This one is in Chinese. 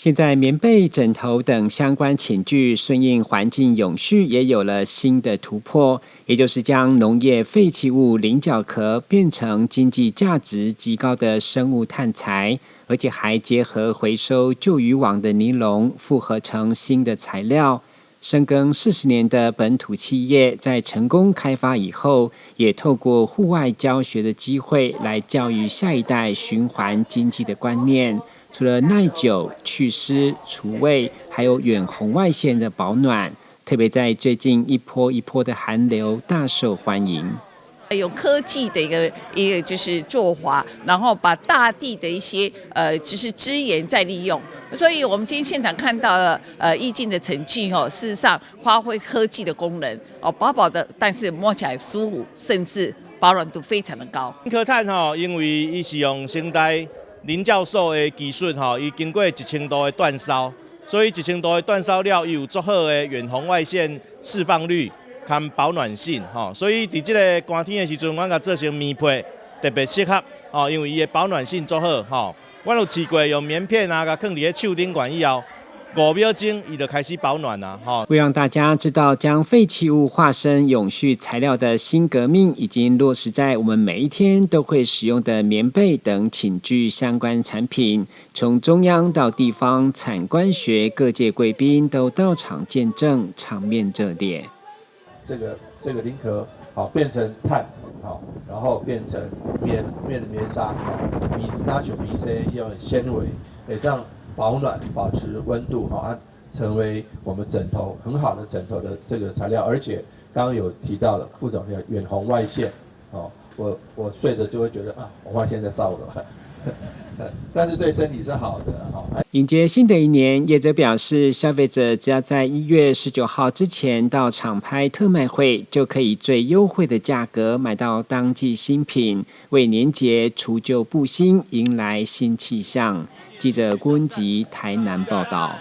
现在棉被、枕头等相关寝具顺应环境永续也有了新的突破，也就是将农业废弃物菱角壳变成经济价值极高的生物炭材，而且还结合回收旧渔网的尼龙复合成新的材料。深耕40年的本土企业在成功开发以后，也透过户外教学的机会来教育下一代循环经济的观念。除了耐久、祛湿、除味，还有远红外线的保暖，特别在最近一波一波的寒流大受欢迎。有科技的一个就是做法，然后把大地的一些就是资源再利用。所以我们今天现场看到了意境的沉浸事实上发挥科技的功能薄薄的，但是摸起来舒服，甚至保暖度非常的高。科炭因为它是用生态林教授的技术它经过1000度的煅烧，所以1000度的煅烧了，有足好的远红外线释放率和保暖性所以在这个寒天的时阵，我甲做成棉被特别适合因为它的保暖性足好我有试过用棉片甲放伫咧手顶管以后，5秒钟它就开始保暖了为让大家知道将废弃物化身永续材料的新革命，已经落实在我们每一天都会使用的棉被等寝具相关产品。从中央到地方，产官学各界贵宾都到场见证，场面热烈。这个菱壳变成碳然后变成棉的棉纱，9PC 用纤维，这样保暖、保持温度成为我们枕头很好的枕头的这个材料，而且刚刚有提到了副总的远红外线我睡着就会觉得红外线在照了。但是对身体是好的。迎接新的一年，业者表示，消费者只要在1月19号之前到厂拍特卖会，就可以最优惠的价格买到当季新品，为年节除旧布新，迎来新气象。记者郭文吉台南报道。